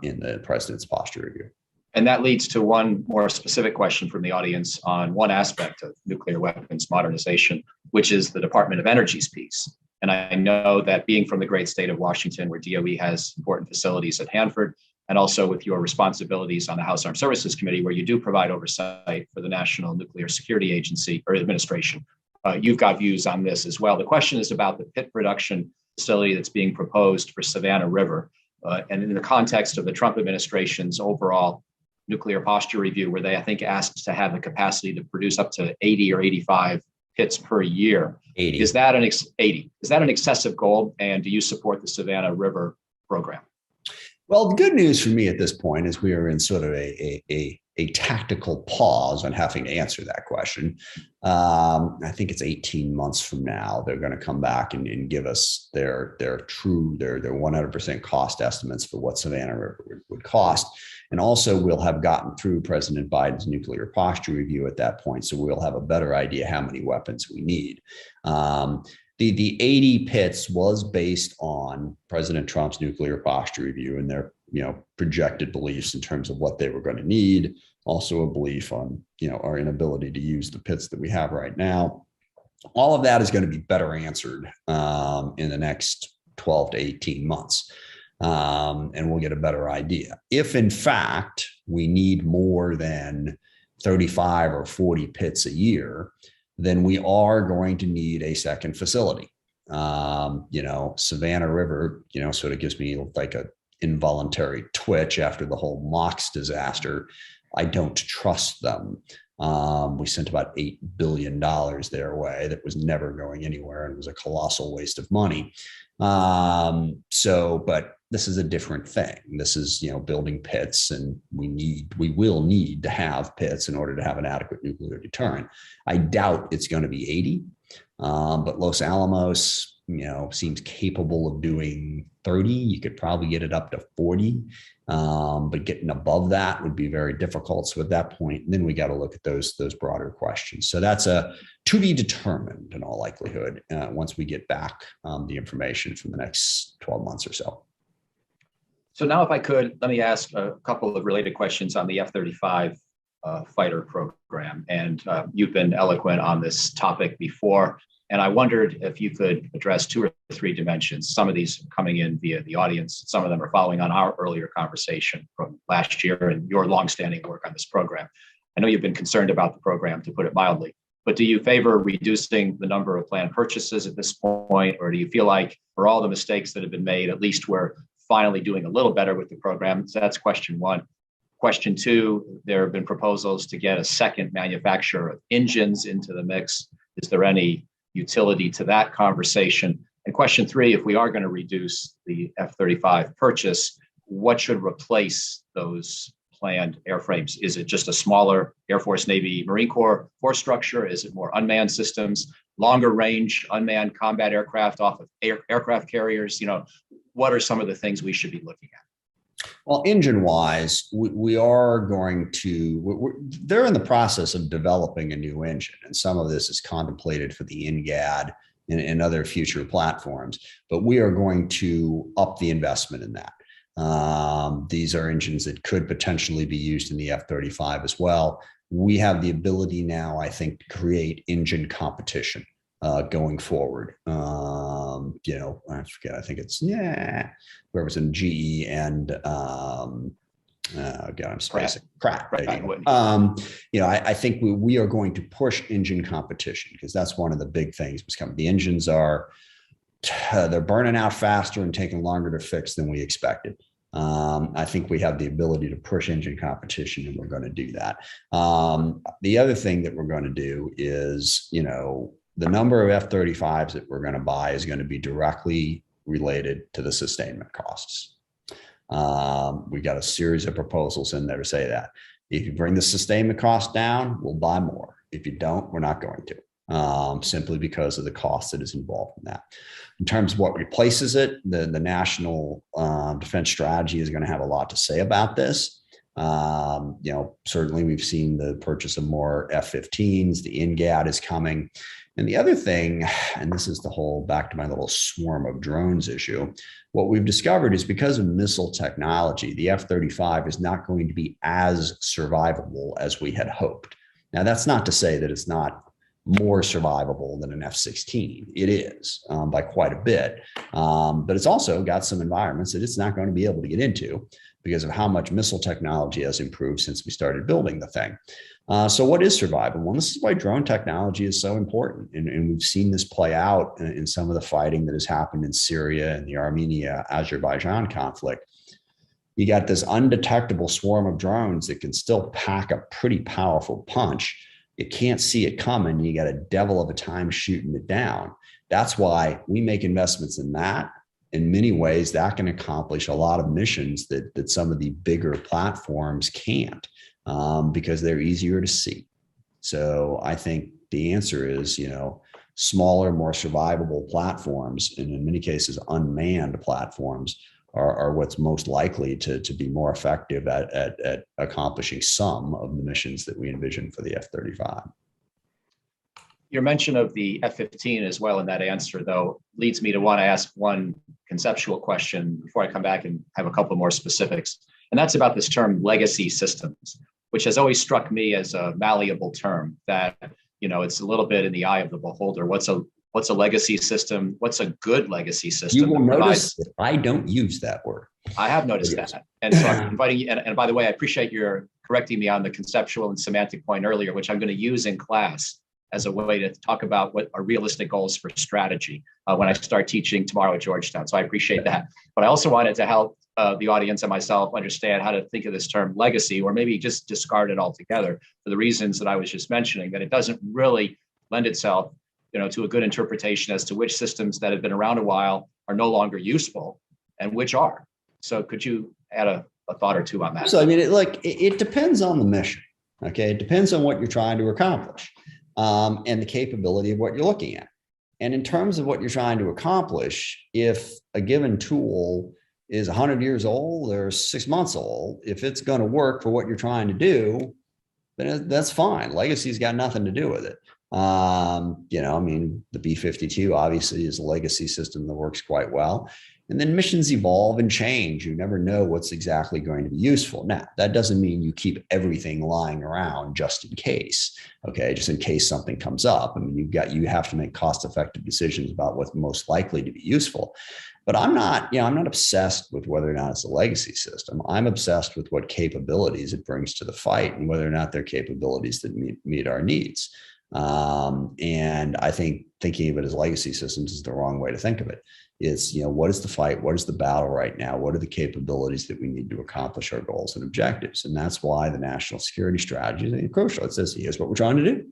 in the president's posture review. And that leads to one more specific question from the audience on one aspect of nuclear weapons modernization, which is the Department of Energy's piece. And I know that being from the great state of Washington, where DOE has important facilities at Hanford, and also with your responsibilities on the House Armed Services Committee, where you do provide oversight for the National Nuclear Security Agency or Administration. You've got views on this as well. The question is about the pit production facility that's being proposed for Savannah River. And in the context of the Trump administration's overall nuclear posture review, where they, I think, asked to have the capacity to produce up to 80 or 85 pits per year. 80. Is that an 80? Is that an excessive goal? And do you support the Savannah River program? Well, the good news for me at this point is we are in sort of a a tactical pause on having to answer that question. I think it's 18 months from now, they're going to come back and give us their 100% cost estimates for what Savannah River would cost. And also we'll have gotten through President Biden's nuclear posture review at that point. So we'll have a better idea how many weapons we need. The 80 pits was based on President Trump's nuclear posture review and their projected beliefs in terms of what they were going to need. Also a belief on our inability to use the pits that we have right now. All of that is going to be better answered in the next 12 to 18 months. And we'll get a better idea. If in fact we need more than 35 or 40 pits a year, then we are going to need a second facility. Savannah River, sort of gives me like a involuntary twitch after the whole MOX disaster. I don't trust them. We sent about $8 billion their way that was never going anywhere and was a colossal waste of money. But this is a different thing. This is, building pits, and we will need to have pits in order to have an adequate nuclear deterrent. I doubt it's going to be 80, but Los Alamos, seems capable of doing 30. You could probably get it up to 40, but getting above that would be very difficult. So at that point, then we got to look at those broader questions. So that's a to be determined in all likelihood once we get back the information from the next 12 months or so. So now, if I could, let me ask a couple of related questions on the F-35 fighter program. And you've been eloquent on this topic before. And I wondered if you could address 2 or 3 dimensions. Some of these are coming in via the audience. Some of them are following on our earlier conversation from last year and your longstanding work on this program. I know you've been concerned about the program, to put it mildly, but do you favor reducing the number of planned purchases at this point? Or do you feel like for all the mistakes that have been made, at least we're finally doing a little better with the program? So that's question 1. Question 2, there have been proposals to get a second manufacturer of engines into the mix. Is there any utility to that conversation? And question 3, if we are going to reduce the F-35 purchase, what should replace those planned airframes? Is it just a smaller Air Force, Navy, Marine Corps force structure? Is it more unmanned systems, longer range unmanned combat aircraft off of aircraft carriers? What are some of the things we should be looking at? Well, engine-wise, we are going to, they're in the process of developing a new engine, and some of this is contemplated for the NGAD and other future platforms, but we are going to up the investment in that. These are engines that could potentially be used in the F-35 as well. We have the ability now, I think, to create engine competition going forward. I forget, I think it's, whoever's in GE and, I'm spacing. Pratt. I think we are going to push engine competition because that's one of the big things was coming. The engines they're burning out faster and taking longer to fix than we expected. I think we have the ability to push engine competition, and we're going to do that. The other thing that we're going to do is, the number of F-35s that we're going to buy is going to be directly related to the sustainment costs. We got a series of proposals in there to say that if you bring the sustainment cost down, we'll buy more. If you don't, we're not going to, simply because of the cost that is involved in that. In terms of what replaces it, the national defense strategy is going to have a lot to say about this. Certainly we've seen the purchase of more F-15s, the NGAD is coming. And the other thing, and this is the whole back to my little swarm of drones issue, what we've discovered is because of missile technology, the F-35 is not going to be as survivable as we had hoped. Now, that's not to say that it's not more survivable than an F-16. It is by quite a bit, but it's also got some environments that it's not going to be able to get into because of how much missile technology has improved since we started building the thing. So what is survivable? And this is why drone technology is so important. And we've seen this play out in some of the fighting that has happened in Syria and the Armenia-Azerbaijan conflict. You got this undetectable swarm of drones that can still pack a pretty powerful punch. You can't see it coming. You got a devil of a time shooting it down. That's why we make investments in that. In many ways, that can accomplish a lot of missions that some of the bigger platforms can't. because they're easier to see. So I think the answer is, smaller, more survivable platforms, and in many cases, unmanned platforms are what's most likely to be more effective at accomplishing some of the missions that we envision for the F-35. Your mention of the F-15 as well in that answer, though, leads me to want to ask one conceptual question before I come back and have a couple more specifics. And that's about this term legacy systems, which has always struck me as a malleable term that, it's a little bit in the eye of the beholder. What's a legacy system? What's a good legacy system? You will notice that I don't use that word. I have noticed that. And so I'm inviting you, and by the way, I appreciate your correcting me on the conceptual and semantic point earlier, which I'm going to use in class as a way to talk about what are realistic goals for strategy when I start teaching tomorrow at Georgetown. So I appreciate that. But I also wanted to help the audience and myself understand how to think of this term legacy, or maybe just discard it altogether for the reasons that I was just mentioning, that it doesn't really lend itself to a good interpretation as to which systems that have been around a while are no longer useful and which are. So could you add a thought or two on that? So, I mean, it depends on the mission. Okay. It depends on what you're trying to accomplish. And the capability of what you're looking at. And in terms of what you're trying to accomplish, if a given tool is 100 years old or 6 months old, if it's going to work for what you're trying to do, then that's fine. Legacy's got nothing to do with it. The B-52 obviously is a legacy system that works quite well. And then missions evolve and change. You never know what's exactly going to be useful. Now, that doesn't mean you keep everything lying around just in case, okay, just in case something comes up. I mean, you have to make cost-effective decisions about what's most likely to be useful. But I'm not obsessed with whether or not it's a legacy system. I'm obsessed with what capabilities it brings to the fight and whether or not they're capabilities that meet our needs. And I think thinking of it as legacy systems is the wrong way to think of it. It's, what is the fight? What is the battle right now? What are the capabilities that we need to accomplish our goals and objectives? And that's why the national security strategy is crucial. It says, here's what we're trying to do.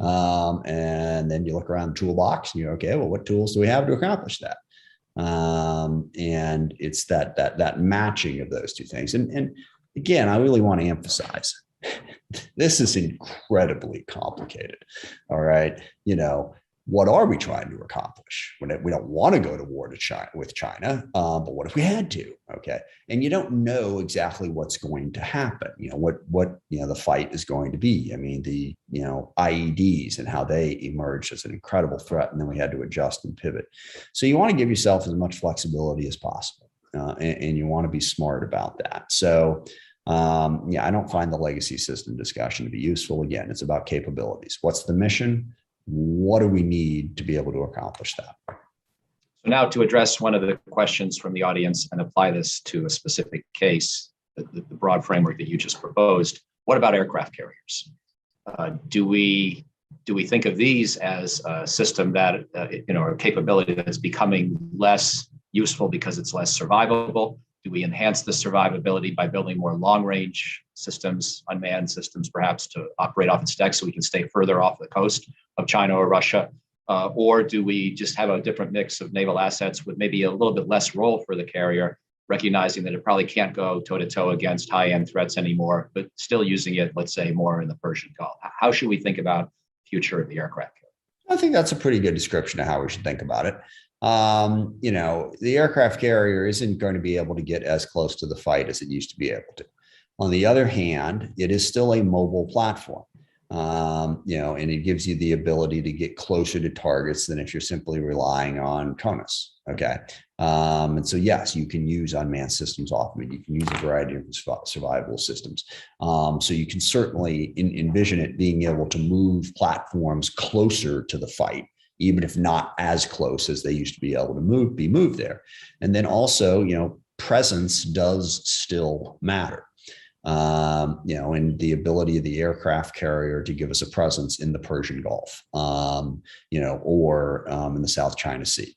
And then you look around the toolbox and you're, okay, well, what tools do we have to accomplish that? And it's that matching of those two things. And again, I really want to emphasize, this is incredibly complicated. All right. What are we trying to accomplish? We don't want to go to war with China, but what if we had to? Okay. And you don't know exactly what's going to happen. What the fight is going to be. I mean, the IEDs and how they emerged as an incredible threat, and then we had to adjust and pivot. So you want to give yourself as much flexibility as possible, and you want to be smart about that. So I don't find the legacy system discussion to be useful. Again, it's about capabilities. What's the mission? What do we need to be able to accomplish that? So now to address one of the questions from the audience and apply this to a specific case, the broad framework that you just proposed, what about aircraft carriers? Do we think of these as a system that, or a capability that is becoming less useful because it's less survivable? Do we enhance the survivability by building more long-range systems, unmanned systems, perhaps to operate off its deck so we can stay further off the coast of China or Russia? Or do we just have a different mix of naval assets with maybe a little bit less role for the carrier, recognizing that it probably can't go toe-to-toe against high-end threats anymore, but still using it, let's say, more in the Persian Gulf? How should we think about the future of the aircraft carrier? I think that's a pretty good description of how we should think about it. The aircraft carrier isn't going to be able to get as close to the fight as it used to be able to. On the other hand, it is still a mobile platform, and it gives you the ability to get closer to targets than if you're simply relying on CONUS. Okay. And so, yes, you can use unmanned systems off of it. You can use a variety of survivable systems. So you can certainly envision it being able to move platforms closer to the fight, even if not as close as they used to be able to be moved there. And then also, presence does still matter. And the ability of the aircraft carrier to give us a presence in the Persian Gulf, or in the South China Sea.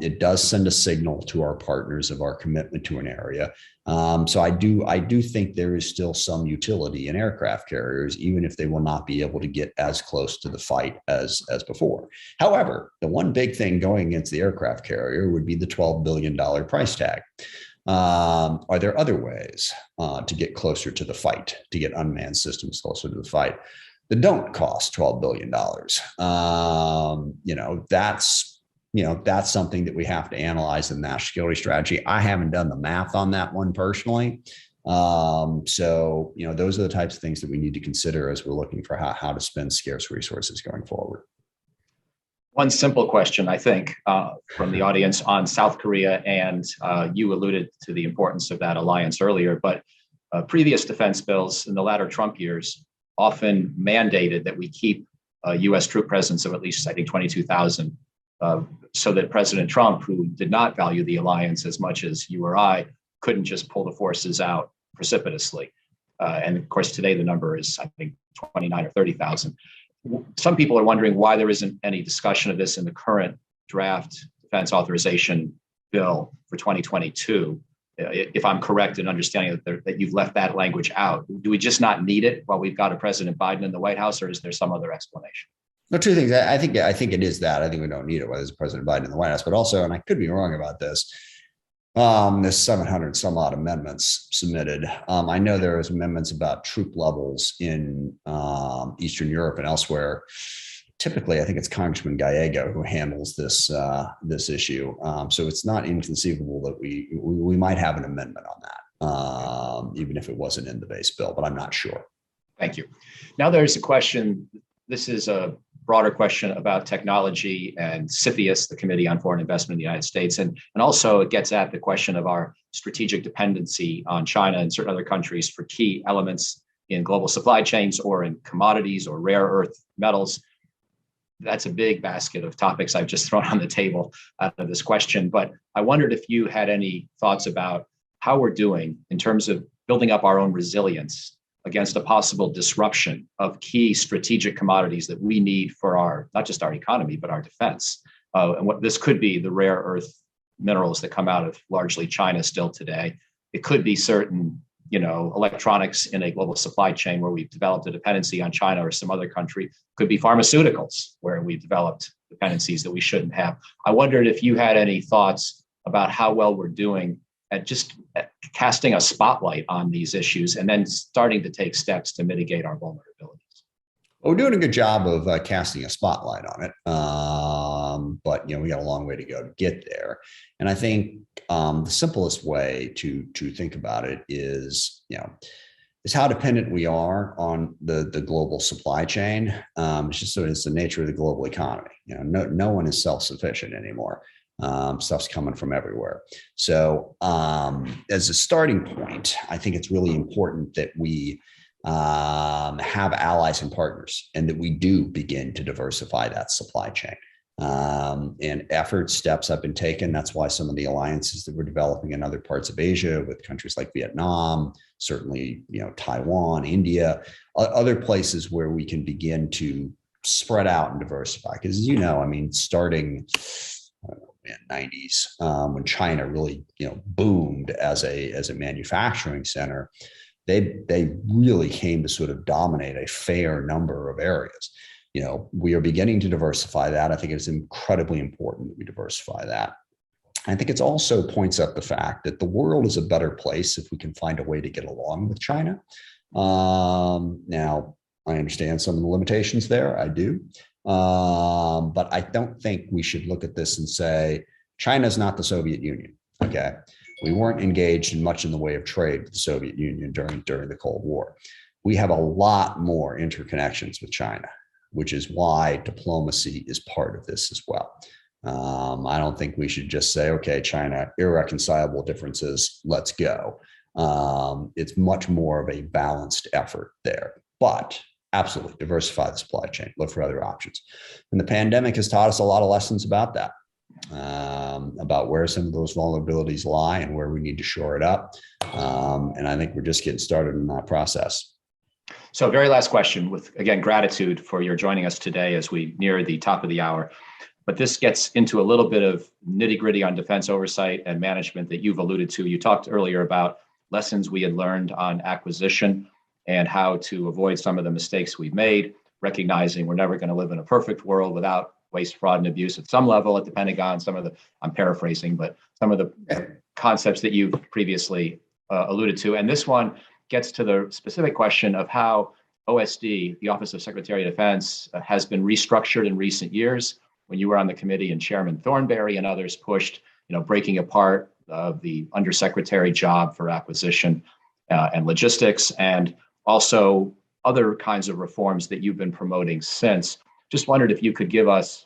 It does send a signal to our partners of our commitment to an area. So I do think there is still some utility in aircraft carriers, even if they will not be able to get as close to the fight as before. However, the one big thing going against the aircraft carrier would be the $12 billion price tag. Are there other ways to get closer to the fight, to get unmanned systems closer to the fight that don't cost $12 billion? That's something that we have to analyze in the national security strategy. I haven't done the math on that one personally. Those are the types of things that we need to consider as we're looking for how to spend scarce resources going forward. One simple question, I think, from the audience on South Korea, and you alluded to the importance of that alliance earlier, but previous defense bills in the latter Trump years often mandated that we keep a U.S. troop presence of at least, I think, 22,000, so that President Trump, who did not value the alliance as much as you or I, couldn't just pull the forces out precipitously. And of course, today the number is, I think, 29 or 30,000. Some people are wondering why there isn't any discussion of this in the current draft defense authorization bill for 2022. If I'm correct in understanding that you've left that language out, do we just not need it while we've got a President Biden in the White House, or is there some other explanation? No, two things. I think it is that. I think we don't need it whether it's President Biden in the White House, but also, and I could be wrong about this, there's 700 some odd amendments submitted. I know there is amendments about troop levels in Eastern Europe and elsewhere. Typically, I think it's Congressman Gallego who handles this issue. So it's not inconceivable that we might have an amendment on that, even if it wasn't in the base bill, but I'm not sure. Thank you. Now there's a question. This is a broader question about technology and CFIUS, the Committee on Foreign Investment in the United States. And also it gets at the question of our strategic dependency on China and certain other countries for key elements in global supply chains or in commodities or rare earth metals. That's a big basket of topics I've just thrown on the table out of this question. But I wondered if you had any thoughts about how we're doing in terms of building up our own resilience against a possible disruption of key strategic commodities that we need for our, not just our economy, but our defense. And what this could be the rare earth minerals that come out of largely China still today. It could be certain, electronics in a global supply chain where we've developed a dependency on China or some other country. It could be pharmaceuticals where we've developed dependencies that we shouldn't have. I wondered if you had any thoughts about how well we're doing at just casting a spotlight on these issues and then starting to take steps to mitigate our vulnerabilities. Well, we're doing a good job of casting a spotlight on it, but we got a long way to go to get there. And I think the simplest way to think about it is how dependent we are on the global supply chain. It's the nature of the global economy. No one is self-sufficient anymore. Stuff's coming from everywhere. So as a starting point, I think it's really important that we have allies and partners and that we do begin to diversify that supply chain. And steps have been taken. That's why some of the alliances that we're developing in other parts of Asia with countries like Vietnam, certainly, Taiwan, India, other places where we can begin to spread out and diversify. Because starting in the 90s, when China really, boomed as a manufacturing center, they really came to sort of dominate a fair number of areas. We are beginning to diversify that. I think it's incredibly important that we diversify that. I think it also points up the fact that the world is a better place if we can find a way to get along with China. Now, I understand some of the limitations there. I do. But I don't think we should look at this and say, China's not the Soviet Union. Okay. We weren't engaged in much in the way of trade with the Soviet Union during the Cold War. We have a lot more interconnections with China, which is why diplomacy is part of this as well. I don't think we should just say, okay, China, irreconcilable differences, let's go. It's much more of a balanced effort there, but absolutely diversify the supply chain, look for other options. And the pandemic has taught us a lot of lessons about that, about where some of those vulnerabilities lie and where we need to shore it up. And I think we're just getting started in that process. So very last question with, again, gratitude for your joining us today as we near the top of the hour. But this gets into a little bit of nitty gritty on defense oversight and management that you've alluded to. You talked earlier about lessons we had learned on acquisition and how to avoid some of the mistakes we've made, recognizing we're never going to live in a perfect world without waste, fraud, and abuse at some level at the Pentagon. I'm paraphrasing, but some of the concepts that you've previously alluded to. And this one gets to the specific question of how OSD, the Office of Secretary of Defense, has been restructured in recent years. When you were on the committee and Chairman Thornberry and others pushed, breaking apart of the undersecretary job for acquisition and logistics, and also other kinds of reforms that you've been promoting since. Just wondered if you could give us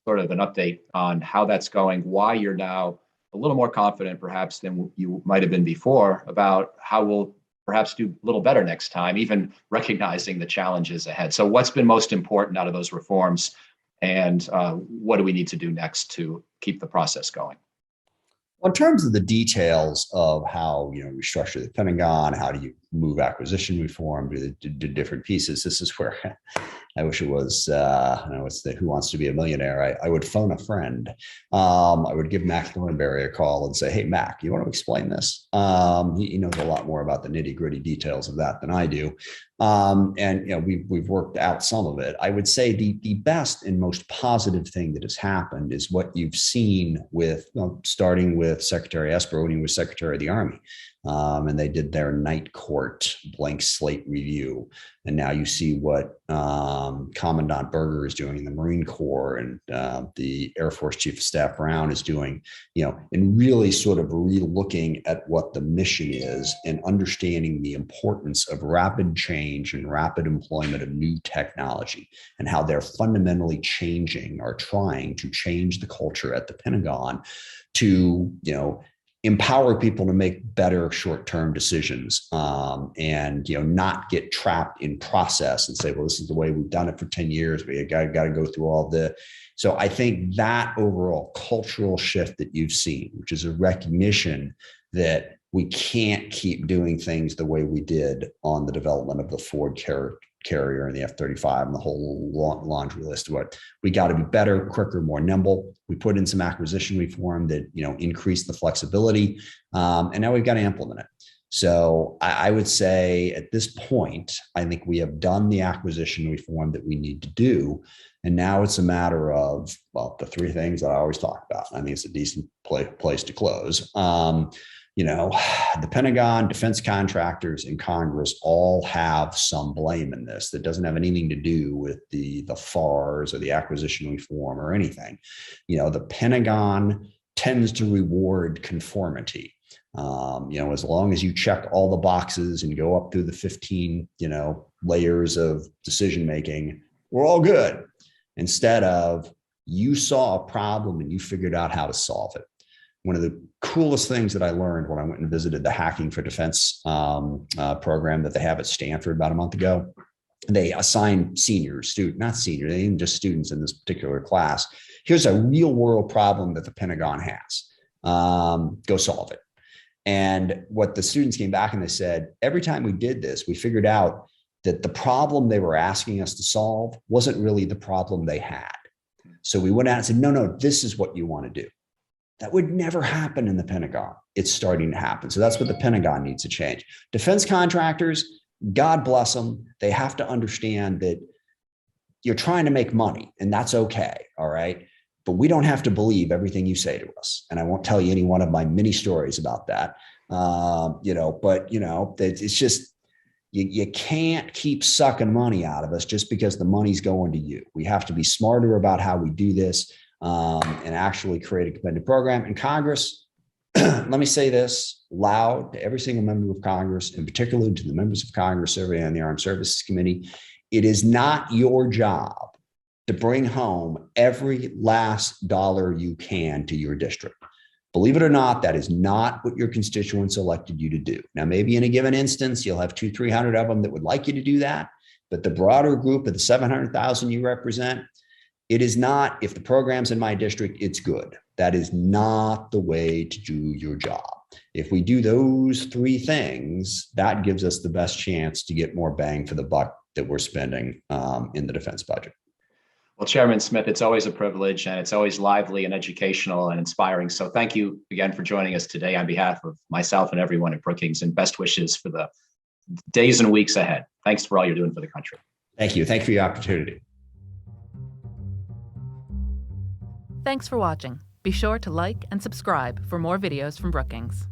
sort of an update on how that's going, why you're now a little more confident perhaps than you might have been before about how we'll perhaps do a little better next time, even recognizing the challenges ahead. So what's been most important out of those reforms, and what do we need to do next to keep the process going? Well, in terms of the details of how we structure the Pentagon, how do you move acquisition reform, do the different pieces, this is where I wish it was, it's the Who Wants to Be a Millionaire. I would phone a friend. I would give Mac Thornberry a call and say, hey, Mac, you want to explain this? He knows a lot more about the nitty gritty details of that than I do. And we've worked out some of it. I would say the best and most positive thing that has happened is what you've seen with, starting with Secretary Esper when he was Secretary of the Army. And they did their night court blank slate review. And now you see what Commandant Berger is doing in the Marine Corps, and the Air Force Chief of Staff Brown is doing, and really sort of re-looking at what the mission is and understanding the importance of rapid change and rapid employment of new technology, and how they're fundamentally changing or trying to change the culture at the Pentagon to, empower people to make better short-term decisions, and not get trapped in process and say, well, this is the way we've done it for 10 years. We got to go through all the. So I think that overall cultural shift that you've seen, which is a recognition that we can't keep doing things the way we did on the development of the Ford carrier and the F-35 and the whole laundry list of what we got to be better, quicker, more nimble. We put in some acquisition reform that, increased the flexibility. And now we've got to implement it. So I would say at this point, I think we have done the acquisition reform that we need to do. And now it's a matter of, the three things that I always talk about. I think it's a decent place to close. The Pentagon, defense contractors, and Congress all have some blame in this that doesn't have anything to do with the FARs or the acquisition reform or anything. The Pentagon tends to reward conformity. As long as you check all the boxes and go up through the 15, layers of decision making, we're all good. Instead of you saw a problem and you figured out how to solve it. One of the coolest things that I learned when I went and visited the Hacking for Defense program that they have at Stanford about a month ago, they assign seniors, not seniors, they even just students in this particular class. Here's a real world problem that the Pentagon has. Go solve it. And what the students came back and they said, every time we did this, we figured out that the problem they were asking us to solve wasn't really the problem they had. So we went out and said, no, this is what you want to do. That would never happen in the Pentagon. It's starting to happen. So that's what the Pentagon needs to change. Defense contractors, God bless them. They have to understand that you're trying to make money, and that's okay. All right. But we don't have to believe everything you say to us. And I won't tell you any one of my many stories about that. It's just, you can't keep sucking money out of us just because the money's going to you. We have to be smarter about how we do this. And actually create a competitive program. And Congress, let me say this loud to every single member of Congress, and particularly to the members of Congress serving on the Armed Services Committee. It is not your job to bring home every last dollar you can to your district. Believe it or not, that is not what your constituents elected you to do. Now, maybe in a given instance, you'll have 200-300 of them that would like you to do that. But the broader group of the 700,000 you represent, it is not, if the program's in my district, it's good. That is not the way to do your job. If we do those three things, that gives us the best chance to get more bang for the buck that we're spending in the defense budget. Well, Chairman Smith, it's always a privilege, and it's always lively and educational and inspiring. So thank you again for joining us today on behalf of myself and everyone at Brookings, and best wishes for the days and weeks ahead. Thanks for all you're doing for the country. Thank you. Thank you for the opportunity. Thanks for watching. Be sure to like and subscribe for more videos from Brookings.